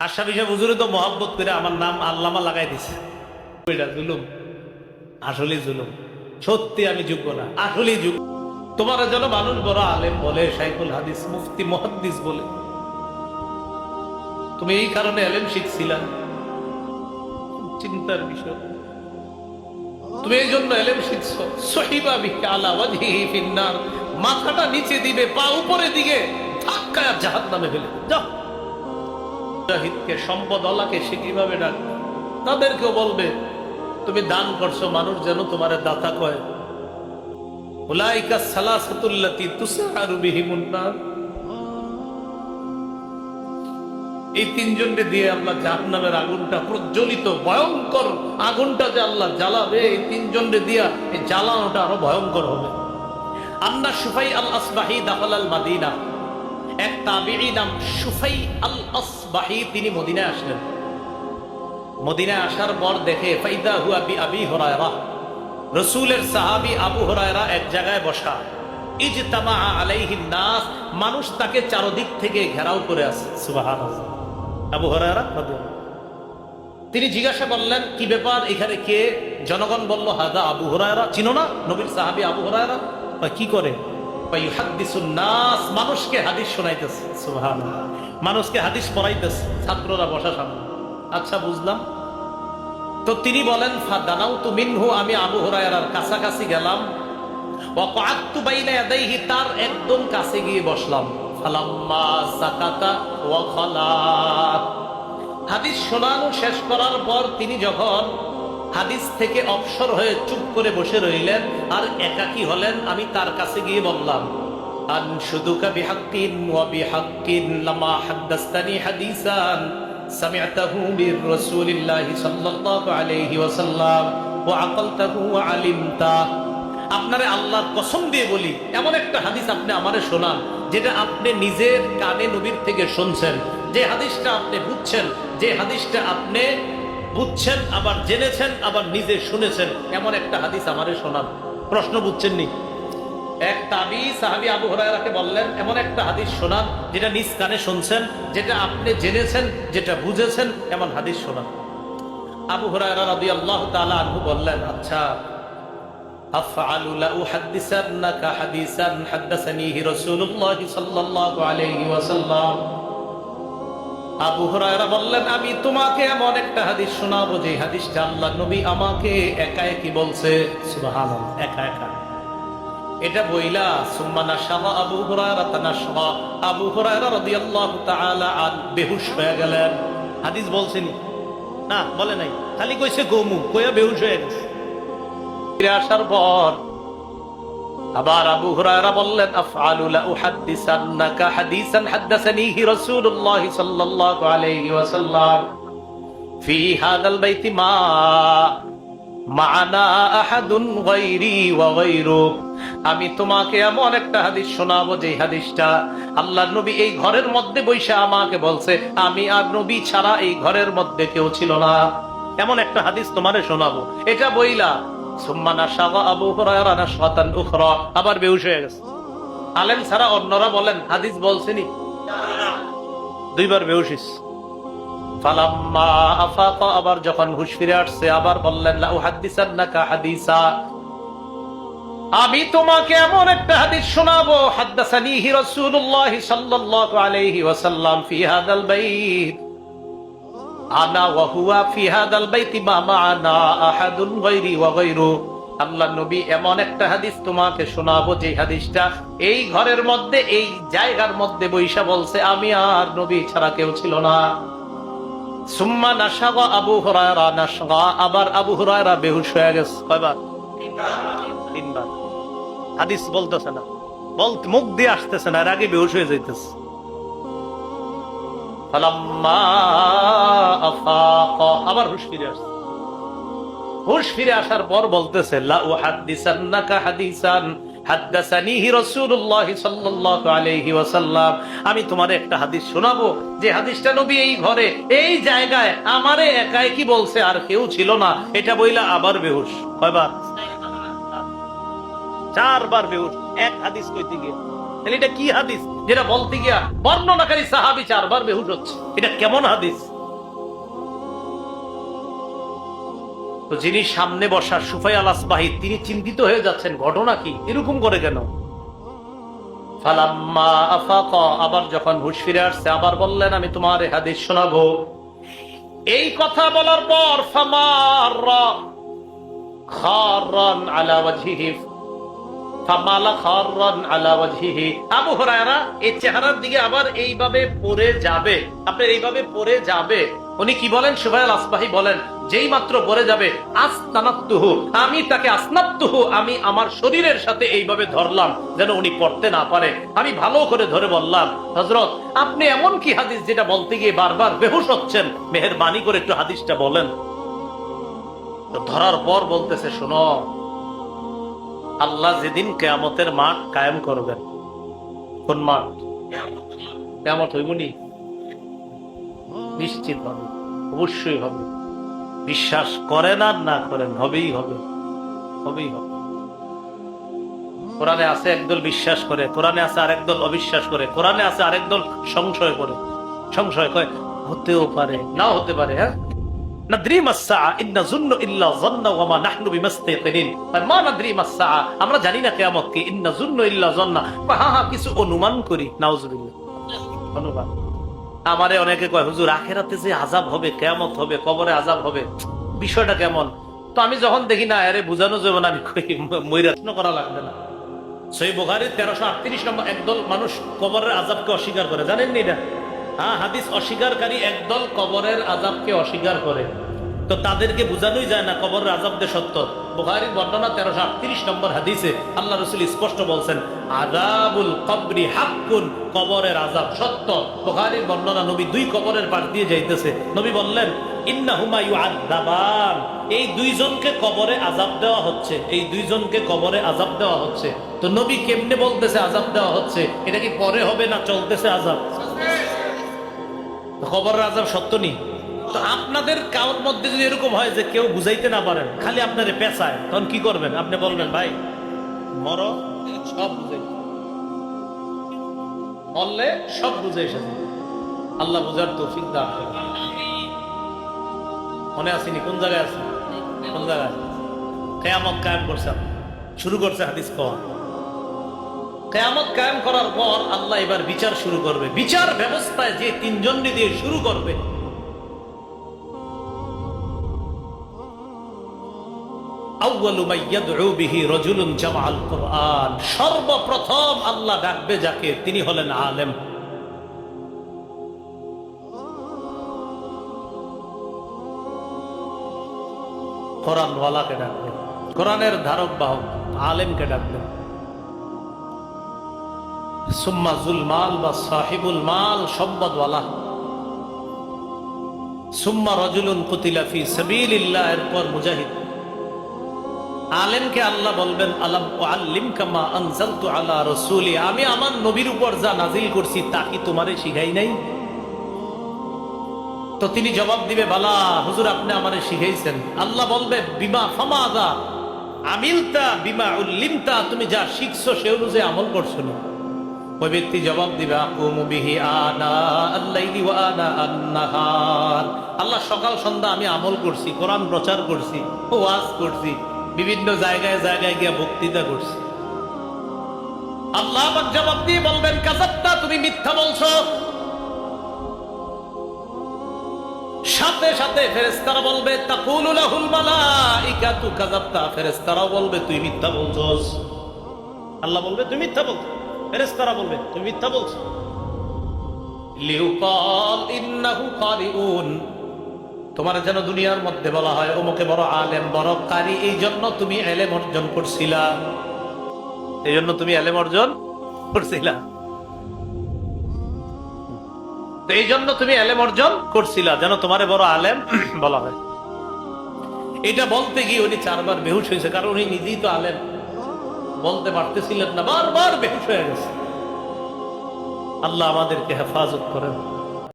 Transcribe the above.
আশরাফি সাহেব হুজুরে তো মহব্বত করে আমার নাম আল্লামা লাগাই দিছে। এটা জুলুম, আসলেই জুলুম। সত্যি আমি যোগ্য না, আসলেই যোগ্য। তোমার যেন মানুষ বড় আলেম বলে, শাইখুল হাদিস, মুফতি, মুহাদ্দিস বলে। তুমি এই কারণে এলেম শিখছিলা, চিন্তার বিষয়। তুমি এই জন্য এলেম শিখছো। সহিবা বিহি আলা ওয়াজহিহি ফিন্নার, মাথাটা নিচে দিবে, পা উপরে দিকে ধাক্কায় জাহান্নামে ফেলে যাও। মুজাহিদকে, সম্পদওয়ালাকে সে কিভাবে ডাকবে? তাদেরকেও বলবে তুমি দান করছো, মানুষ যেন তোমারে দাতা কয়। উলাইকা সালাসাতুল্লাতী তুসআরু বিহিমুন নার। এই তিনজনকে দিয়ে আল্লাহ জাহান্নামের আগুনটা, প্রজ্বলিত ভয়ঙ্কর আগুনটা যে আল্লাহ জ্বালাবে, এই তিনজনকে দিয়া এই জ্বালানোটা আরো ভয়ঙ্কর হবে। আন্না সুফাই আল আসবাহি দাখালাল মাদিনা। এক তাবিঈ নাম সুফাই আল আসবাহি, তিনি মদিনায় আসলেন। মদিনায় আসার পর দেখে ফাইদা হুয়া বি আবি হুরায়রা, রাসূলের সাহাবী আবু হুরায়রা এক জায়গায় বসা। ইজতামা আলাইহিন নাস, মানুষ তাকে চারদিক থেকে ঘেরাও করে আছে। সুবহানাল্লাহ। আবু হুরায়রা রাদিয়াল্লাহু, তিনি জিজ্ঞাসা করলেন কি ব্যাপার, এখানে কে? জনগণ বলল হাদা আবু হুরায়রা। চিনো না নবীর সাহাবী আবু হুরায়রা? কি করে? ইউহাদ্দিসুন নাস, মানুষকে হাদিস শোনাইতেছে। সুবহানাল্লাহ, মানুষকে হাদিস পড়াইতেছে, ছাত্ররা বসা সামনে। আচ্ছা, বুঝলাম। তো তিনি বলেন ফাদানাউতু মিনহু, আমি আবু হুরায়রার কাছাকাছি গেলাম। ওয়া ক্বাদতু বাইনা ইয়াদাইহি, তার একদম কাছে গিয়ে বসলাম। ফালাম্মা সাকাতা ওয়া খালাত, হাদিস শোনানো শেষ করার পর তিনি যখন হাদিস থেকে অবসর হয়ে চুপ করে বসে রইলেন আর একাকী হলেন, আমি তার কাছে গিয়ে বললাম আনশুদুকা বিহাক্কিন ওয়া বিহাক্কিন লামা হাদাসতানি হাদিসান সামি'তাহু মির রাসূলিল্লাহি সাল্লাল্লাহু আলাইহি ওয়াসাল্লাম ওয়া আকালতাহু ওয়া আলিমতা। আপনারে আল্লাহর কসম দিয়ে বলি, এমন একটা হাদিস আপনি আমারে শোনান যেটা আপনি নিজের কানে নবীর থেকে শুনছেন, যে হাদিসটা আপনি বুঝছেন, যে হাদিসটা আপনি বুঝছেন আবার জেনেছেন আবার নিজে শুনেছেন, এমন একটা হাদিস আমারে শোনান। প্রশ্ন বুঝছেন নি? এক তাবী সাহাবী আবু হুরায়রাকে বললেন এমন একটা হাদিস শোনান যেটা নিজ কানে শুনছেন, যেটা আপনি জেনেছেন, যেটা বুঝেছেন, এমন হাদিস শোনান। আবু হুরায়রা রাদিয়াল্লাহু তাআলা আনহু বললেন, আচ্ছা, আফআলু লা উহাদ্দিসান্নাকা হাদিসান হাদাসানিহি রাসূলুল্লাহ সাল্লাল্লাহু আলাইহি ওয়াসাল্লাম। আবু হুরায়রা বললেন, আমি তোমাকে এমন একটা হাদিস শোনাবো যে হাদিসটা আল্লাহর নবী আমাকে একা একই বলছে। সুবহানাল্লাহ, একা একা। এটা বইলা সুম্মা নাশাবা আবু হুরায়রা তানাশা, আবু হুরায়রা রাদিয়াল্লাহু তাআলা আন বেহুশ হয়ে গেলেন। হাদিস বলছেনি না, বলে নাই, খালি কইছে গোমু, কইয়া বেহুশ হয়ে গেছে। ফিরে আসার পর আবার আবু হুরায়রা বললেন আফআলু লা উহাদ্দিসান্নাকা হাদিসান হাদাসানিহি রাসূলুল্লাহ সাল্লাল্লাহু আলাইহি ওয়াসাল্লাম ফি হাদাল বাইতি মা মা'না আহাদুন গায়রি ওয়া গায়রু। আমি তোমাকে এমন একটা হাদিস শোনাবো যে হাদিসটা আল্লাহর নবী এই ঘরের মধ্যে বসে আমাকে বলছে, আমি আর নবী ছাড়া এই ঘরের মধ্যে কেউ ছিল না। এমন একটা হাদিস তোমারে শোনাবো। এটা বইলা সুম্মা নাশাগা আবু হুরায়রা নাশাতান উখরা, আবার বেহুশ হয়ে গেছে। আলেম ছাড়া অন্যরা বলেন হাদিস বলছেনি, দুইবার বেহুশ হইছে। ফালাম্মা আফাকা, আবার যখন হুঁশ ফিরে আসছে আবার বললেন লা উহাদ্দিসান্নাকা হাদিসা, আমি তোমাকে এমন একটা হাদিস শোনাবো হাদাসানিহি রাসূলুল্লাহ সাল্লাল্লাহু আলাইহি ওয়াসাল্লাম ফি হাদাল বাইত আনা ওয়া হুয়া ফি হাদাল বাইতি মা মা'না আহাদুন গায়রি ওয়া গায়রু। আল্লাহর নবী এমন একটা হাদিস তোমাকে শোনাবো যে হাদিসটা এই ঘরের মধ্যে, এই জায়গার মধ্যে বৈশা বলছে, আমি আর নবী ছাড়া কেউ ছিল না। সুম্মা নাশাগা আবু হুরায়রা নাশগা, আবার আবু হুরায়রা বেহুশ হয়ে গেছে। কয়বার? তিনবার। হাদিস বলতেছে না, বলতে মুখ দিয়ে আসতেছে না, এর আগে বেহুশ হয়ে যাইতেছে। ফালাম্মা আফাকা, আবার হুঁশ ফিরে আসছে। হুঁশ ফিরে আসার পর বলতেছে লা উহাদ্দিসান্নাকা হাদিসান হাদাসানিহি রাসূলুল্লাহ সাল্লাল্লাহু আলাইহি ওয়াসাল্লাম, আমি তোমারে একটা হাদিস শোনাবো যে হাদিসটা নবী এই ঘরে, এই জায়গায় আমারে একাই কি বলছে, আর কেউ ছিল না। এটা বইলা আবার বেহুশ। কয়বার? চারবার বেহুশ এক হাদিস কইতে গিয়ে। তাহলে এটা কি হাদিস? যেটা বলতে গিয়া বর্ণনাকারী সাহাবী 4 বার বেহুশ হচ্ছে। এটা কেমন হাদিস? তো যিনি সামনে বসা সুফাই আল আসবাহি তিনি চিন্তিত হয়ে যাচ্ছেন, ঘটনা কি, এরকম করে কেন? ফালাম্মা আফাকা, আবার যখন হুঁশ ফিরে আসছে আবার বললেন আমি তোমার এই হাদিস শোনাবো। এই কথা বলার পর ফামাররা খারান আলা ওয়াজহিহি, ফামালা খারান আলা ওয়াজহিহি, আবু হুরায়রা এই চেহারার দিকে আবার এইভাবে পড়ে যাবে, আপনার এইভাবে পড়ে যাবে। উনি কি বলেন? সুফাই আল আসবাহি বলেন যেই মাত্র পড়ে যাবে আসনাতুহু, আমি তাকে আসনাতুহু, আমি আমার শরীরের সাথে এইভাবে ধরলাম যেন উনি পড়তে না পারে। আমি ভালো করে ধরে বললাম, হযরত আপনি এমন কি হাদিস যেটা বলতে গিয়ে বারবার বেহুশ হচ্ছেন, মেহেরবানি করে একটু হাদিসটা বলেন। তো ধরার পর বলতেছে, শোনো, আল্লাহ যেদিন কিয়ামতের মাঠ কায়েম করবেন, কোন মাঠ? কিয়ামত হইবনি? নিশ্চিত হবে, অবশ্যই হবে। বিশ্বাস করেন আর না করেন, হবেই হবে, হবেই হবে। কোরআনে আছে একদল বিশ্বাস করে, কোরআনে আছে আরেক দল অবিশ্বাস করে, কোরআনে আছে আরেক দল সংশয় করে। সংশয় কয় হতেও পারে, নাও হতে পারে। হ্যাঁ, নাদ্রি মাসসা ইন্না যুন্নু ইল্লা যান্না ওয়া মা নাহনু বিমাস্তাইকিনিন, মা নাদ্রি মাসসা, আমরা জানি না কিয়ামত কি। ইন্না যুন্নু ইল্লা যান্না, হ্যাঁ হ্যাঁ কিছু অনুমান করি। নাউজুবিল্লাহ, অনুমান। আমারে অনেকে কয় হুজুর আখিরাতে যে আযাব হবে, কিয়ামত হবে, কবরে আযাব হবে, বিষয়টা কেমন? তো আমি যখন দেখি না আরে বুঝানো যাবে না, আমি মইরাত্ন করা লাগবে না। সহিহ বুখারী 1338 নম্বর, একদল মানুষ কবরের আযাবকে অস্বীকার করে, জানেন নি এটা? হ্যাঁ, হাদিস অস্বীকারী একদল কবরের আযাবকে অস্বীকার করে। তো তাদেরকে বোঝানোই যায় না কবরের আযাব যে সত্য। বুখারীর বর্ণনা 1338 নম্বর হাদিসে আল্লাহ রাসূল স্পষ্ট বলছেন, আযাবুল কবরি হাক্কুন, কবরের আযাব সত্য। বুখারীর বর্ণনা, নবী 2 কবরের পাশ দিয়ে যাইতেছে, নবী বললেন ইন্নাহুমা ইউআযাবান, এই 2 জনকে কবরে আযাব দেওয়া হচ্ছে, এই 2 জনকে কবরে আযাব দেওয়া হচ্ছে। তো নবী কেমনে বলতেছে আযাব দেওয়া হচ্ছে? এটা কি পরে হবে না চলতেছে আযাব? কবরের আযাব সত্য নি? তো আপনাদের কারোর মধ্যে যদি এরকম হয় যে কেউ বুঝাইতে না পারেন, খালি আপনারে পেঁচায়, তখন কি করবেন? আপনি বলবেন ভাই মর, সব বুঝে, বললে সব বুঝে এসেছে। আল্লাহ বুঝার তৌফিক দান করেন। মনে আসেনি? কোন জায়গায় আছে? কোন জায়গায়? কিয়ামত কায়েম করছে, শুরু করছে হাদিস পাওয়া। কিয়ামত কায়েম করার পর আল্লাহ এবার বিচার শুরু করবে। বিচার ব্যবস্থায় যে 3 জন দিয়ে শুরু করবে, আউয়ালু মান ইয়াদউ বিহি রাজুলুন জামাআল কুরআন, সর্বপ্রথম আল্লাহ ডাকবে যাকে, তিনি হলেন আলেম। কোরআনওয়ালাকে ডাকবে, কোরআনের ধারক বাহক আলেমকে ডাকবে। সুম্মা যুল মাল বা সাহিবুল মাল, সম্পদওয়ালা। সুম্মা রাজুলুন কুতিলা ফি সাবিলিল্লাহ, এরপর মুজাহিদ। আলেমকে আল্লাহ বলবেন আলাম উআল্লিমকা মা আনজালতু আলা রাসূলি, আমি আমার নবীর উপর যা নাজিল করছি তা কি তোমারে শিখাই নাই? তো তিনি জবাব দিবে বালা হুজুর, আপনি আমারে শিখাইছেন। আল্লাহ বলবে বিমা ফামাযা আমিলতা বিমা উল্লিমতা, তুমি যা শিখছো সে অনুযায়ী আমল করছো না। ওই ব্যক্তি জবাব দিবে আকুমু বিহি আনা আল-লাইলি ওয়া আনা আন-নাহার, আল্লাহ সকাল সন্ধ্যা আমি আমল করছি, কোরআন প্রচার করছি, ওয়াজ করছি, বিভিন্ন জায়গায় জায়গায় গিয়ে বক্তৃতা করছি। আল্লাহ পাক জবাব দিয়ে বলবেন কাযাবতা, তুমি মিথ্যা বলছো। সাথে সাথে ফেরেশতারা বলবে তাকুলু লাহুল মালাইকাতু কাযাবতা, ফেরেশতারাও বলবে তুই মিথ্যা বলছস। আল্লাহ বলবে তুমি মিথ্যা বলছো, ফেরেশতারা বলবে তুমি মিথ্যা বলছো। লিউকাল ইন্নাহু কারিউন, তোমার যেন দুনিয়ার মধ্যে বলা হয় অমুকে বড় আলেম, বড় কারি, এই জন্য তুমি ইলম অর্জন করছিলা, এই জন্য তুমি ইলম অর্জন করছিলা, তো এই জন্য তুমি ইলম অর্জন করছিলা, যেন তোমারে বড় আলেম বলা হয়। এটা বলতে গিয়ে উনি 4 বার বেহুশ হয়েছে, কারণ উনি নিজেই তো আলেম, বলতে পারতেছিলেন না, বারবার বেহুশ হয়ে গেছে। আল্লাহ আমাদেরকে হেফাজত করেন।